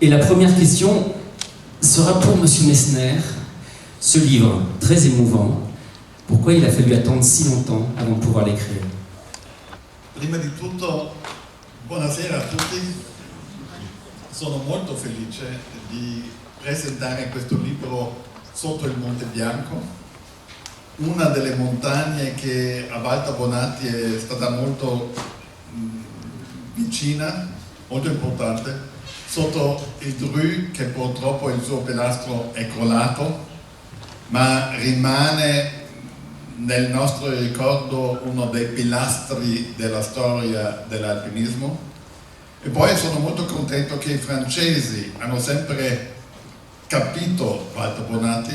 Et la première question sera pour Monsieur Messner. Ce livre, très émouvant, pourquoi il a fallu attendre si longtemps avant de pouvoir l'écrire? Prima di tutto, buonasera a tutti. Sono molto felice di presentare questo libro sotto il Monte Bianco, una delle montagne che a Walter Bonatti è stata molto vicina, molto importante, sotto il Dru, che purtroppo il suo pilastro è crollato, ma rimane nel nostro ricordo uno dei pilastri della storia dell'alpinismo. E poi sono molto contento che i francesi hanno sempre capito Walter Bonatti,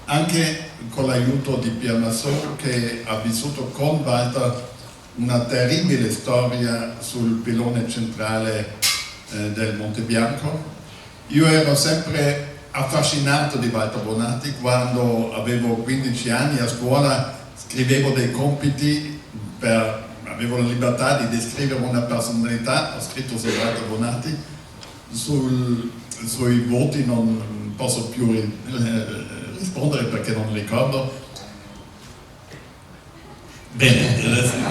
anche con l'aiuto di Pierre Massot, che ha vissuto con Walter una terribile storia sul pilone centrale del Monte Bianco. Io ero sempre affascinato di Walter Bonatti. Quando avevo 15 anni a scuola scrivevo dei compiti, avevo la libertà di descrivere una personalità, ho scritto su Walter Bonatti, sui voti non posso più rispondere perché non ricordo. Bene,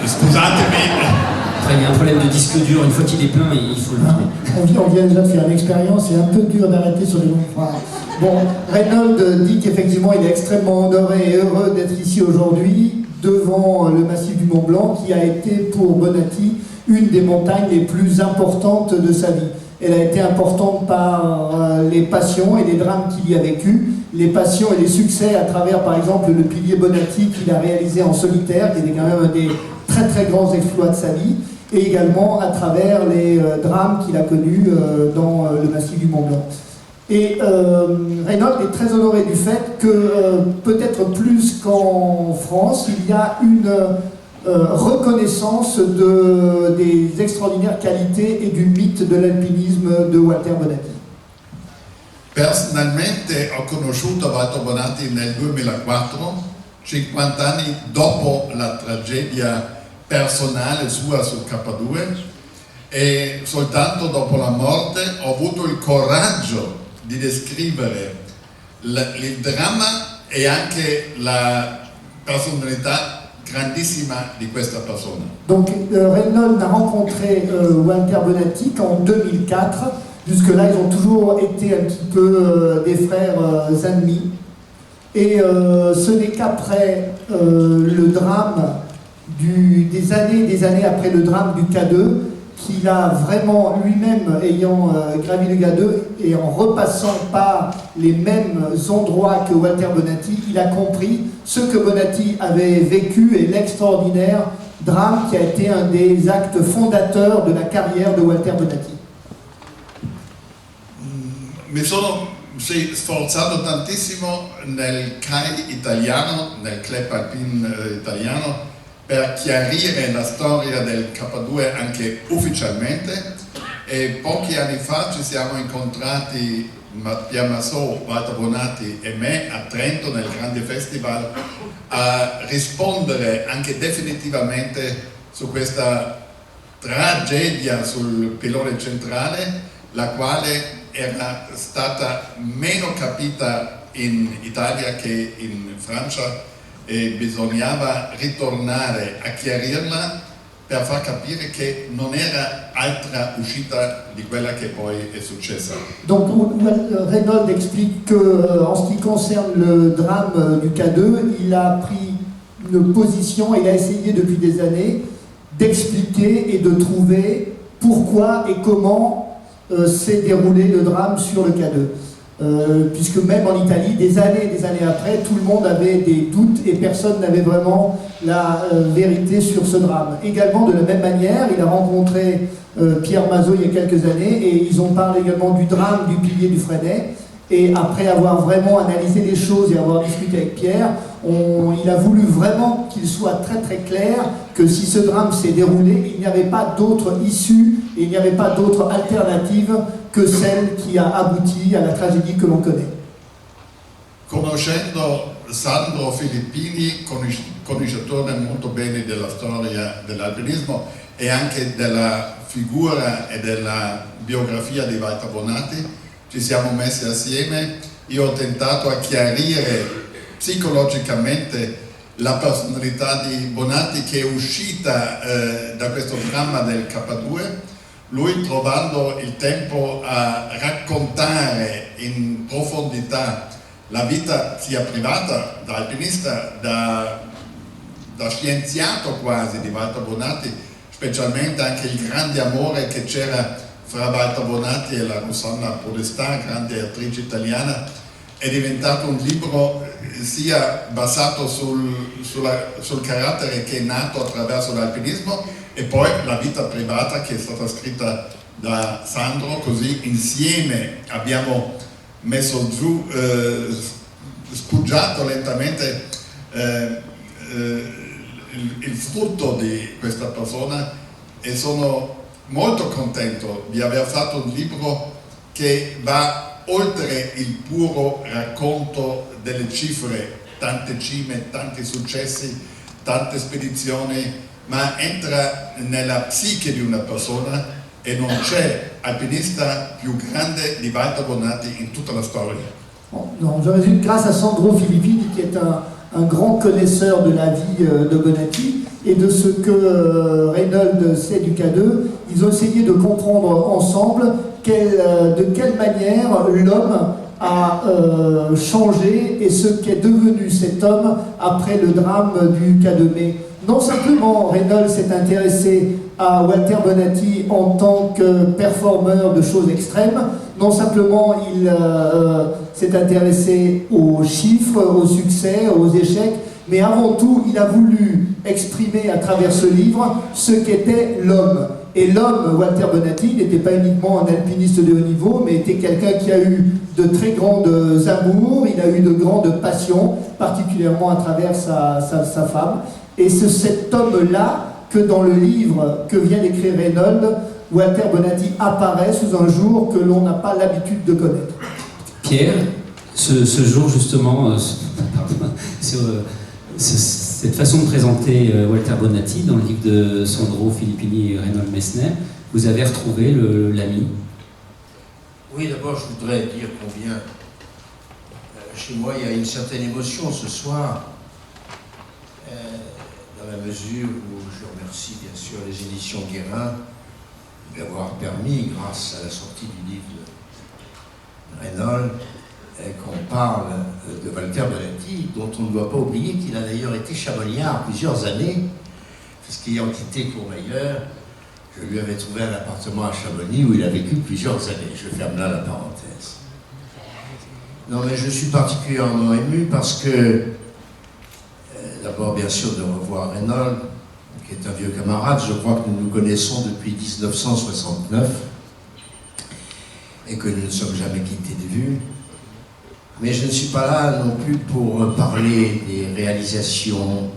scusatemi. Après, il y a un problème de disque dur, une fois qu'il est plein, il faut le vider. On vient déjà de faire l'expérience, c'est un peu dur d'arrêter sur les longues phrases. Bon, Reynold dit qu'effectivement il est extrêmement honoré et heureux d'être ici aujourd'hui, devant le massif du Mont Blanc, qui a été pour Bonatti une des montagnes les plus importantes de sa vie. Elle a été importante par les passions et les drames qu'il y a vécu, les passions et les succès à travers par exemple le pilier Bonatti qu'il a réalisé en solitaire, qui était quand même un des très très grands exploits de sa vie, et également à travers les drames qu'il a connus dans le massif du Mont Blanc. Et Reynold est très honoré du fait que, peut-être plus qu'en France, il y a une reconnaissance des extraordinaires qualités et du mythe de l'alpinisme de Walter Bonatti. Personalmente ho conosciuto Walter Bonatti nel 2004, 50 anni dopo la tragedia personale sua sul K2, e soltanto dopo la morte ho avuto il coraggio di descrivere il dramma e anche la personalità grandissima di questa persona. Donc Reynold a rencontré Walter Bonatti qu'en 2004. Jusque-là, ils ont toujours été un petit peu des frères ennemis. Et ce n'est qu'après le drame, des années après le drame du K2, qu'il a vraiment lui-même, ayant gravi le K2 et en repassant par les mêmes endroits que Walter Bonatti, il a compris ce que Bonatti avait vécu et l'extraordinaire drame qui a été un des actes fondateurs de la carrière de Walter Bonatti. Mi sono sforzato tantissimo nel CAI italiano, nel Club Alpin italiano, per chiarire la storia del K2 anche ufficialmente, e pochi anni fa ci siamo incontrati Pierre Massot, Walter Bonatti e me a Trento nel grande festival a rispondere anche definitivamente su questa tragedia sul pilone centrale, la quale era stata meno capita in Italia che in Francia, e bisognava ritornare a chiarirla per far capire che non era altra uscita di quella che poi è successa. Donc Reynold explique qu'en ce qui concerne le drame du K2, il a pris une position, il a essayé depuis des années d'expliquer et de trouver pourquoi et comment s'est déroulé le drame sur le K2. Puisque même en Italie, des années après, tout le monde avait des doutes et personne n'avait vraiment la vérité sur ce drame. Également, de la même manière, il a rencontré Pierre Massot il y a quelques années et ils ont parlé également du drame du pilier du Freinet. Et après avoir vraiment analysé les choses et avoir discuté avec Pierre, il a voulu vraiment qu'il soit très très clair que si ce drame s'est déroulé, il n'y avait pas d'autre issue et il n'y avait pas d'autre alternative que celle qui a abouti à la tragédie que l'on connaît. Conoscendo Sandro Filippini, conoscitore molto bene della storia dell'alpinismo e anche della figura e della biografia di Walter Bonatti, ci siamo messi assieme, io ho tentato a chiarire psicologicamente la personalità di Bonatti che è uscita da questo dramma del K2, lui trovando il tempo a raccontare in profondità la vita sia privata, da alpinista, da scienziato quasi di Walter Bonatti, specialmente anche il grande amore che c'era fra Walter Bonatti e la Rossana Podestà, grande attrice italiana. È diventato un libro sia basato sul carattere che è nato attraverso l'alpinismo e poi la vita privata che è stata scritta da Sandro, così insieme abbiamo messo giù, spuggiato lentamente il frutto di questa persona e sono molto contento di aver fatto un libro che va oltre il puro racconto delle cifre, tante cime, tanti successi, tante spedizioni, ma entra nella psiche di una persona e non c'è alpinista più grande di Walter Bonatti in tutta la storia. Non, je résume, grâce à Sandro Filippini, qui est un grand connaisseur de la vie de Bonatti et de ce que Reynold sait du K2, ils ont essayé de comprendre ensemble de quelle manière l'homme a changé et ce qu'est devenu cet homme après le drame du K2. Mais non simplement Reynold s'est intéressé à Walter Bonatti en tant que performeur de choses extrêmes, non simplement il s'est intéressé aux chiffres, aux succès, aux échecs, mais avant tout il a voulu exprimer à travers ce livre ce qu'était l'homme. Et l'homme, Walter Bonatti, n'était pas uniquement un alpiniste de haut niveau, mais était quelqu'un qui a eu de très grandes amours, il a eu de grandes passions, particulièrement à travers sa femme. Et c'est cet homme-là que dans le livre que vient d'écrire Reynold, Walter Bonatti apparaît sous un jour que l'on n'a pas l'habitude de connaître. Pierre, ce jour justement, cette façon de présenter Walter Bonatti dans le livre de Sandro Filippini et Reynold Messner, vous avez retrouvé l'ami. Oui, d'abord je voudrais dire combien chez moi il y a une certaine émotion ce soir, dans la mesure où je remercie bien sûr les éditions Guérin d'avoir permis, grâce à la sortie du livre de Reynold, qu'on parle de Walter Bonatti, dont on ne doit pas oublier qu'il a d'ailleurs été chamoniard plusieurs années, puisqu'ayant quitté Courmayeur, je lui avais trouvé un appartement à Chamonix où il a vécu plusieurs années. Je ferme là la parenthèse. Non, mais je suis particulièrement ému parce que, d'abord bien sûr de revoir Reynold, qui est un vieux camarade, je crois que nous nous connaissons depuis 1969 et que nous ne sommes jamais quittés de vue. Mais je ne suis pas là non plus pour parler des réalisations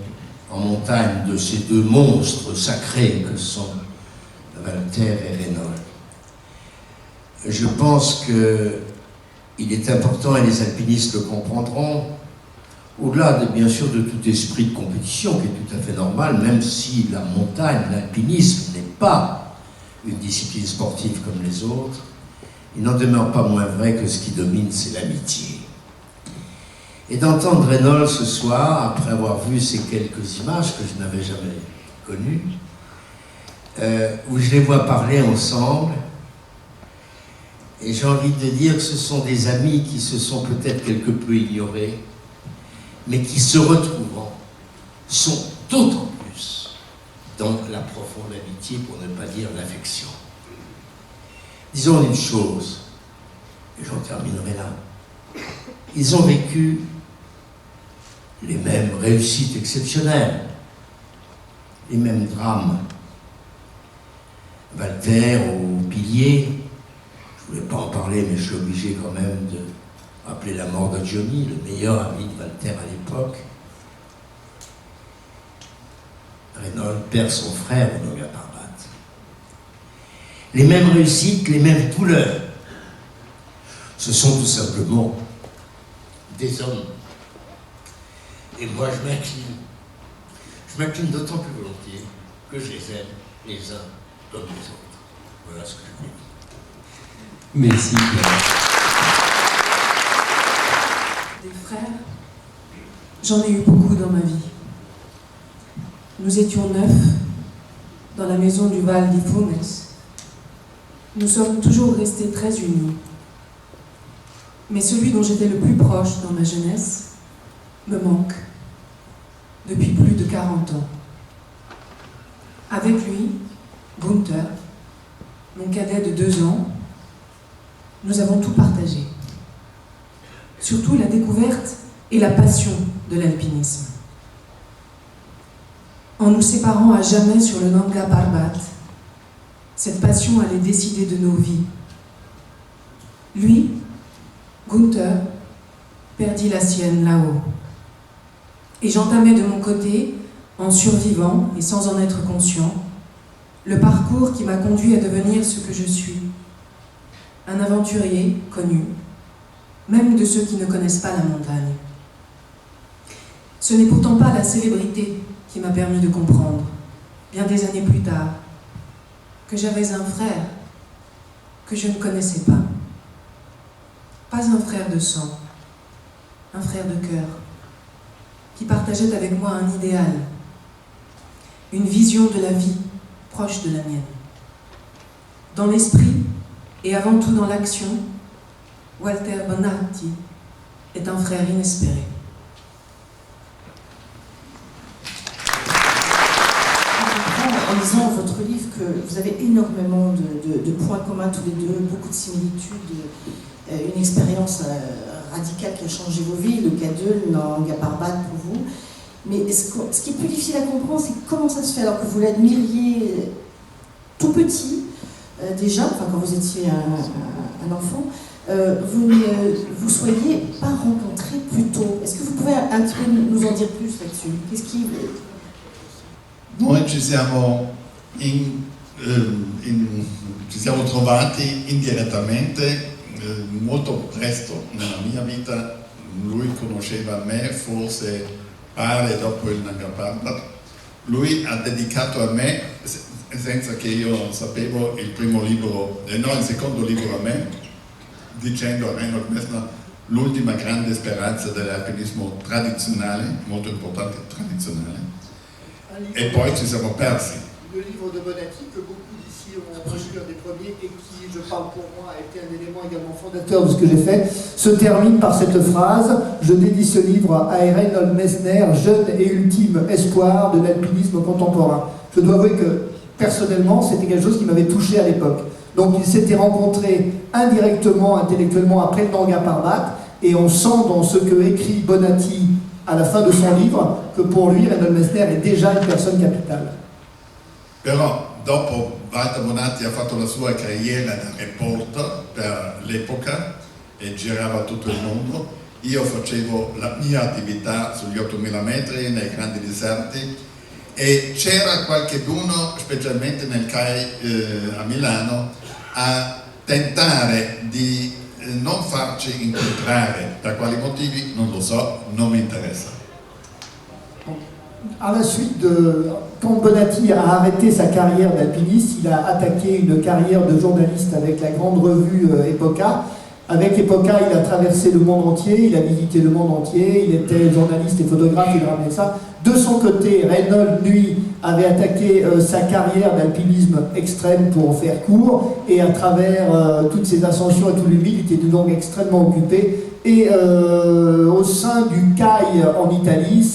en montagne de ces deux monstres sacrés que sont Walter et Reynold. Je pense qu'il est important, et les alpinistes le comprendront, au-delà bien sûr de tout esprit de compétition qui est tout à fait normal, même si la montagne, l'alpinisme n'est pas une discipline sportive comme les autres, il n'en demeure pas moins vrai que ce qui domine, c'est l'amitié. Et d'entendre Reynold ce soir, après avoir vu ces quelques images que je n'avais jamais connues, où je les vois parler ensemble, et j'ai envie de dire que ce sont des amis qui se sont peut-être quelque peu ignorés, mais qui se retrouvant sont d'autant plus dans la profonde amitié, pour ne pas dire l'affection. Disons une chose, et j'en terminerai là. Ils ont vécu les mêmes réussites exceptionnelles, les mêmes drames. Walter au pilier, je ne voulais pas en parler, mais je suis obligé quand même de rappeler la mort de Johnny, le meilleur ami de Walter à l'époque. Reynold perd son frère au Nanga Parbat. Les mêmes réussites, les mêmes douleurs. Ce sont tout simplement des hommes. Et moi, je m'incline. Je m'incline d'autant plus volontiers que je les aime les uns comme les autres. Voilà ce que je crois. Merci. Des frères, j'en ai eu beaucoup dans ma vie. Nous étions 9 dans la maison du Val di Funes. Nous sommes toujours restés très unis. Mais celui dont j'étais le plus proche dans ma jeunesse me manque depuis plus de 40 ans. Avec lui, Gunther, mon cadet de 2 ans, nous avons tout partagé. Surtout la découverte et la passion de l'alpinisme. En nous séparant à jamais sur le Nanga Parbat, cette passion allait décider de nos vies. Lui, Gunther, perdit la sienne là-haut. Et j'entamais de mon côté, en survivant et sans en être conscient, le parcours qui m'a conduit à devenir ce que je suis. Un aventurier connu, même de ceux qui ne connaissent pas la montagne. Ce n'est pourtant pas la célébrité qui m'a permis de comprendre, bien des années plus tard, que j'avais un frère que je ne connaissais pas. Pas un frère de sang, un frère de cœur, qui partageait avec moi un idéal, une vision de la vie proche de la mienne. Dans l'esprit et avant tout dans l'action, Walter Bonatti est un frère inespéré. En lisant votre livre que vous avez énormément de points communs tous les deux, beaucoup de similitudes, une expérience radicale qui a changé vos vies, le K2, le Nanga Parbat pour vous. Mais ce qui est plus difficile à comprendre, c'est comment ça se fait alors que vous l'admiriez tout petit, déjà, enfin quand vous étiez un enfant, vous ne vous soyez pas rencontrés plus tôt. Est-ce que vous pouvez un petit peu nous en dire plus là-dessus? Qu'est-ce qui... Noi ci siamo trovati indirettamente molto presto nella mia vita. Lui conosceva me, forse pare dopo il Nanga Parbat. Lui ha dedicato a me, senza che io sapevo, il secondo libro a me, dicendo a Reinhold Messner l'ultima grande speranza dell'alpinismo tradizionale, molto importante, tradizionale. E poi ci siamo persi. Le livre de Bonatti, que beaucoup d'ici ont reçu un des premiers et qui, je parle pour moi, a été un élément également fondateur de ce que j'ai fait, se termine par cette phrase: je dédie ce livre à Reinhold Messner, jeune et ultime espoir de l'alpinisme contemporain. Je dois avouer que, personnellement, c'était quelque chose qui m'avait touché à l'époque. Donc ils s'étaient rencontrés indirectement, intellectuellement, après le Nanga Parbat, et on sent dans ce que écrit Bonatti à la fin de son livre que pour lui, Reinhold Messner est déjà une personne capitale. Però dopo Walter Bonatti ha fatto la sua carriera da reporter per l'epoca e girava tutto il mondo. Io facevo la mia attività sugli 8000 metri nei grandi deserti e c'era qualcheduno, specialmente nel CAI a Milano, a tentare di non farci incontrare. Per quali motivi non lo so, non mi interessa. À la suite quand Bonatti a arrêté sa carrière d'alpiniste, il a attaqué une carrière de journaliste avec la grande revue Epoca. Avec Epoca, il a traversé le monde entier, il a visité le monde entier, il était journaliste et photographe, il ramenait ça. De son côté, Reinhold, lui, avait attaqué sa carrière d'alpinisme extrême pour faire court, et à travers toutes ses ascensions et tout le mille, il était donc extrêmement occupé. Et au sein du CAI en Italie,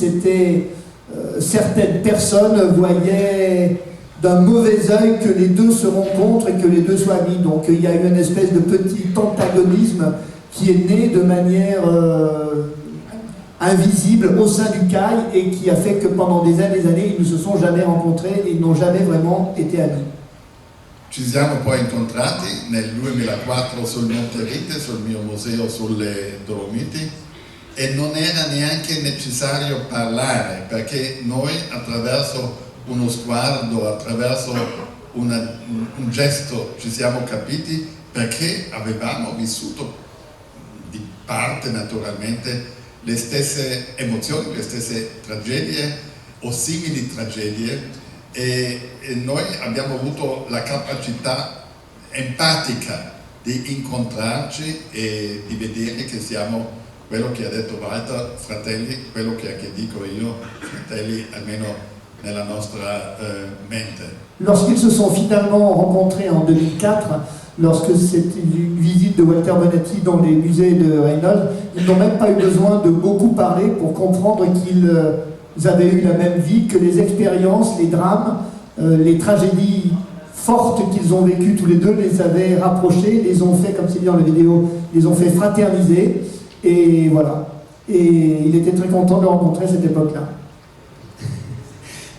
certaines personnes voyaient d'un mauvais œil que les deux se rencontrent et que les deux soient amis. Donc il y a eu une espèce de petit antagonisme qui est né de manière invisible au sein du CAI et qui a fait que pendant des années, ils ne se sont jamais rencontrés et ils n'ont jamais vraiment été amis. Ci siamo poi incontrati nel 2004 sul Monte Rite, sul mio museo sulle Dolomiti, e non era neanche necessario parlare, perché noi attraverso uno sguardo, attraverso un gesto ci siamo capiti, perché avevamo vissuto di parte naturalmente le stesse emozioni, le stesse tragedie o simili tragedie, e noi abbiamo avuto la capacità empatica di incontrarci e di vedere che siamo quello che ha detto Walter, fratelli, quello che anche dico io, fratelli almeno nella nostra mente. Lorsqu'ils se sont finalement rencontrés en 2004, lorsque c'était une visite de Walter Bonatti dans les musées de Reynolds, ils n'ont même pas eu besoin de beaucoup parler pour comprendre qu'ils avaient eu la même vie, que les expériences, les drames, les tragédies fortes qu'ils ont vécues tous les deux les avaient rapprochés, les ont fait, comme c'est dit dans la vidéo, les ont fait fraterniser, et voilà. Et il était très content de rencontrer à cette époque-là.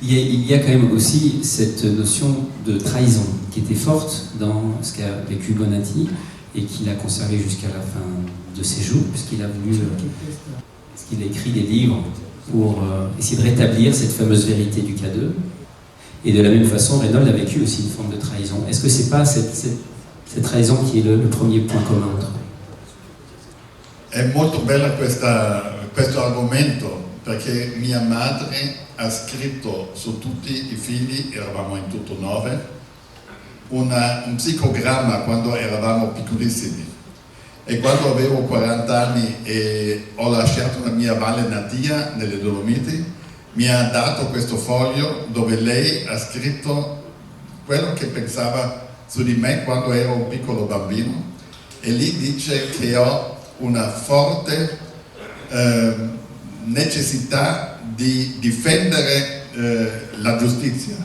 Il y a quand même aussi cette notion de trahison qui était forte dans ce qu'a vécu Bonatti et qu'il a conservé jusqu'à la fin de ses jours, puisqu'il a écrit des livres pour essayer de rétablir cette fameuse vérité du K2. Et de la même façon, Reynolds a vécu aussi une forme de trahison. Est-ce que c'est pas cette trahison qui est le premier point commun entre eux? È molto bella questo argomento perché mia madre ha scritto su tutti i figli, eravamo in tutto 9, un psicogramma quando eravamo piccolissimi. E quando avevo 40 anni e ho lasciato la mia Valle Natia nelle Dolomiti, mi ha dato questo foglio dove lei ha scritto quello che pensava su di me quando ero un piccolo bambino, e lì dice che ho una forte necessità di difendere la giustizia,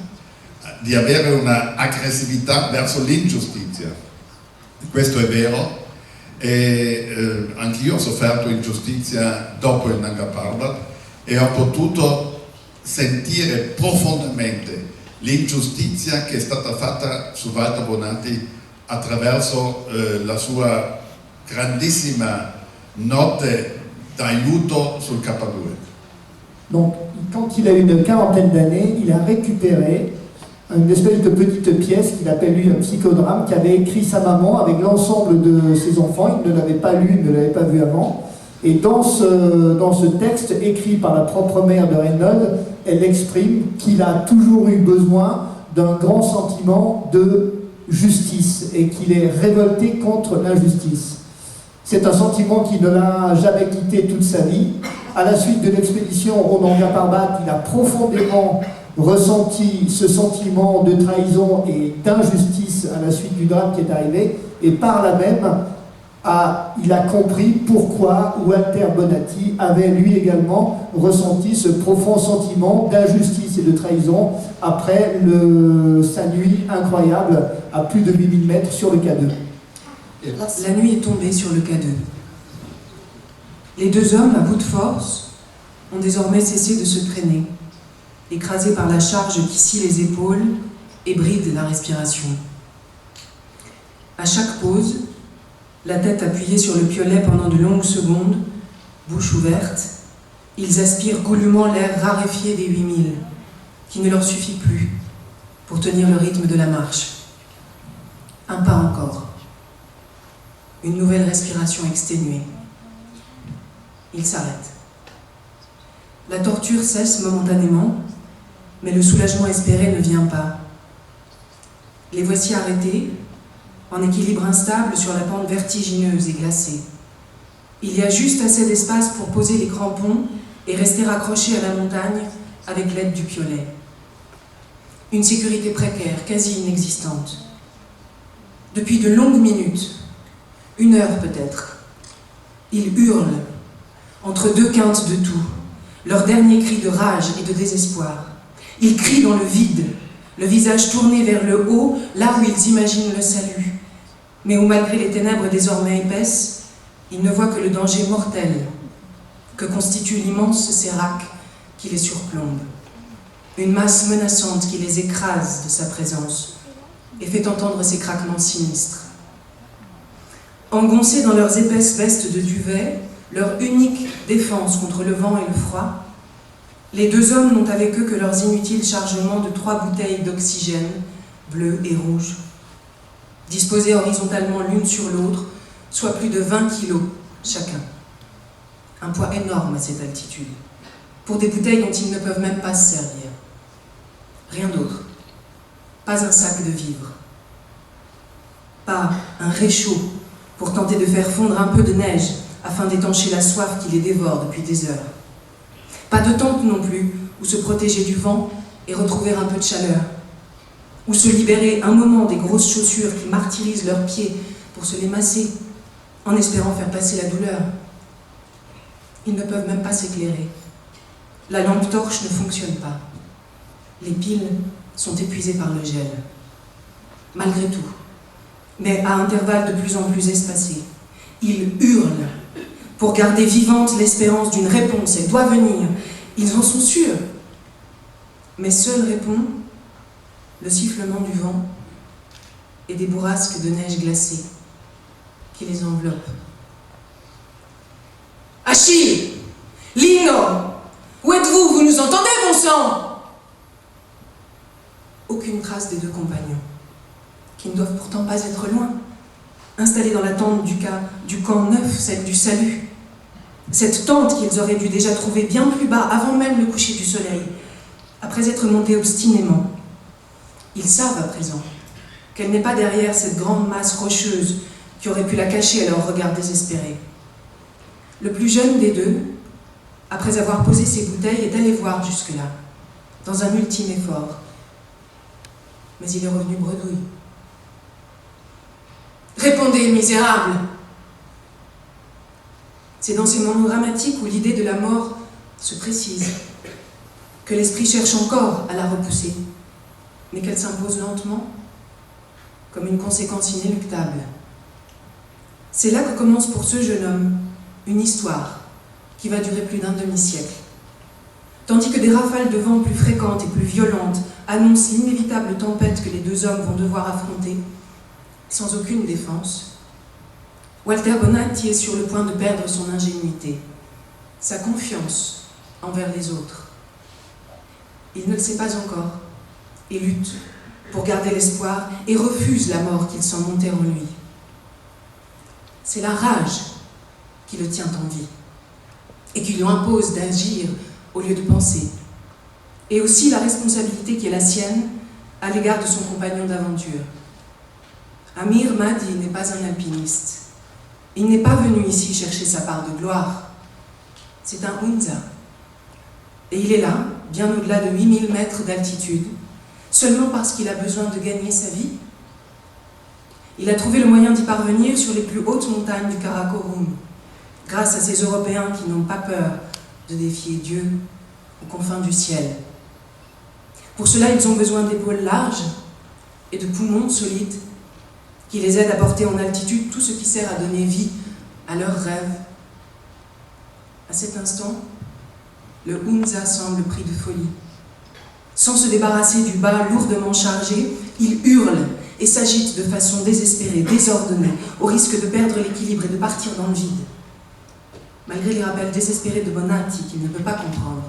di avere una aggressività verso l'ingiustizia. Questo è vero, e anch'io ho sofferto ingiustizia dopo il Nanga Parbat e ho potuto sentire profondamente l'ingiustizia che è stata fatta su Walter Bonatti attraverso la sua grandissima note d'aiuto sul K2. Donc, quand il a eu une quarantaine d'années, il a récupéré une espèce de petite pièce qu'il appelle lui un psychodrame qu'avait écrit sa maman avec l'ensemble de ses enfants. Il ne l'avait pas lu, il ne l'avait pas vu avant. Et dans ce texte écrit par la propre mère de Reynolds, elle exprime qu'il a toujours eu besoin d'un grand sentiment de justice et qu'il est révolté contre l'injustice. C'est un sentiment qui ne l'a jamais quitté toute sa vie. À la suite de l'expédition au Nanga Parbat, il a profondément ressenti ce sentiment de trahison et d'injustice à la suite du drame qui est arrivé, et par là même, il a compris pourquoi Walter Bonatti avait lui également ressenti ce profond sentiment d'injustice et de trahison après sa nuit incroyable à plus de 8000 mètres sur le K2. La nuit est tombée sur le K2. Les deux hommes, à bout de force, ont désormais cessé de se traîner, écrasés par la charge qui scie les épaules et bride la respiration. À chaque pause, la tête appuyée sur le piolet pendant de longues secondes, bouche ouverte, ils aspirent goulûment l'air raréfié des 8000, qui ne leur suffit plus pour tenir le rythme de la marche. Un pas encore. Une nouvelle respiration exténuée. Ils s'arrêtent. La torture cesse momentanément, mais le soulagement espéré ne vient pas. Les voici arrêtés, en équilibre instable sur la pente vertigineuse et glacée. Il y a juste assez d'espace pour poser les crampons et rester accrochés à la montagne avec l'aide du piolet. Une sécurité précaire, quasi inexistante. Depuis de longues minutes, 1 heure peut-être, ils hurlent, entre deux quintes de tout, leur dernier cri de rage et de désespoir. Ils crient dans le vide, le visage tourné vers le haut, là où ils imaginent le salut, mais où malgré les ténèbres désormais épaisses, ils ne voient que le danger mortel que constitue l'immense sérac qui les surplombe. Une masse menaçante qui les écrase de sa présence et fait entendre ses craquements sinistres. Engoncés dans leurs épaisses vestes de duvet, leur unique défense contre le vent et le froid, les deux hommes n'ont avec eux que leurs inutiles chargements de 3 bouteilles d'oxygène, bleues et rouges, disposées horizontalement l'une sur l'autre, soit plus de 20 kilos chacun. Un poids énorme à cette altitude, pour des bouteilles dont ils ne peuvent même pas se servir. Rien d'autre, pas un sac de vivres. pas un réchaud pour tenter de faire fondre un peu de neige afin d'étancher la soif qui les dévore depuis des heures. Pas de tente non plus où se protéger du vent et retrouver un peu de chaleur, ou se libérer un moment des grosses chaussures qui martyrisent leurs pieds pour se les masser en espérant faire passer la douleur. Ils ne peuvent même pas s'éclairer. La lampe torche ne fonctionne pas. Les piles sont épuisées par le gel. Malgré tout, mais à intervalles de plus en plus espacés, ils hurlent pour garder vivante l'espérance d'une réponse. Elle doit venir. Ils en sont sûrs. Mais seul répond le sifflement du vent et des bourrasques de neige glacée qui les enveloppent. Achille! Lino! Où êtes-vous? Vous nous entendez, bon sang? Aucune trace des deux compagnons, qui ne doivent pourtant pas être loin, installés dans la tente du camp neuf, celle du salut. Cette tente qu'ils auraient dû déjà trouver bien plus bas, avant même le coucher du soleil, après être montés obstinément. Ils savent à présent qu'elle n'est pas derrière cette grande masse rocheuse qui aurait pu la cacher à leur regard désespéré. Le plus jeune des deux, après avoir posé ses bouteilles, est allé voir jusque-là, dans un ultime effort. Mais il est revenu bredouille. « Répondez, misérables !» C'est dans ces moments dramatiques où l'idée de la mort se précise, que l'esprit cherche encore à la repousser, mais qu'elle s'impose lentement, comme une conséquence inéluctable. C'est là que commence pour ce jeune homme une histoire qui va durer plus d'un demi-siècle. Tandis que des rafales de vent plus fréquentes et plus violentes annoncent l'inévitable tempête que les deux hommes vont devoir affronter, sans aucune défense, Walter Bonatti est sur le point de perdre son ingénuité, sa confiance envers les autres. Il ne le sait pas encore et lutte pour garder l'espoir et refuse la mort qu'il sent monter en lui. C'est la rage qui le tient en vie et qui lui impose d'agir au lieu de penser. Et aussi la responsabilité qui est la sienne à l'égard de son compagnon d'aventure. Amir Mahdi n'est pas un alpiniste. Il n'est pas venu ici chercher sa part de gloire. C'est un Hunza. Et il est là, bien au-delà de 8000 mètres d'altitude, seulement parce qu'il a besoin de gagner sa vie. Il a trouvé le moyen d'y parvenir sur les plus hautes montagnes du Karakorum, grâce à ces Européens qui n'ont pas peur de défier Dieu aux confins du ciel. Pour cela, ils ont besoin d'épaules larges et de poumons solides qui les aident à porter en altitude tout ce qui sert à donner vie à leurs rêves. À cet instant, le Hunza semble pris de folie. Sans se débarrasser du bas lourdement chargé, il hurle et s'agite de façon désespérée, désordonnée, au risque de perdre l'équilibre et de partir dans le vide. Malgré les rappels désespérés de Bonatti, qu'il ne peut pas comprendre,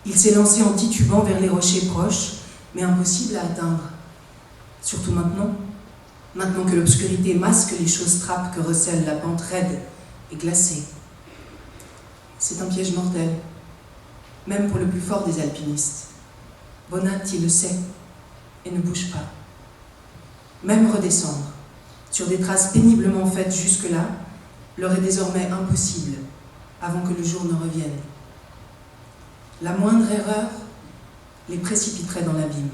il s'est lancé en titubant vers les rochers proches, mais impossibles à atteindre. Surtout maintenant que l'obscurité masque les choses trappes que recèle la pente raide et glacée. C'est un piège mortel, même pour le plus fort des alpinistes. Bonatti le sait et ne bouge pas. Même redescendre, sur des traces péniblement faites jusque-là, leur est désormais impossible avant que le jour ne revienne. La moindre erreur les précipiterait dans l'abîme.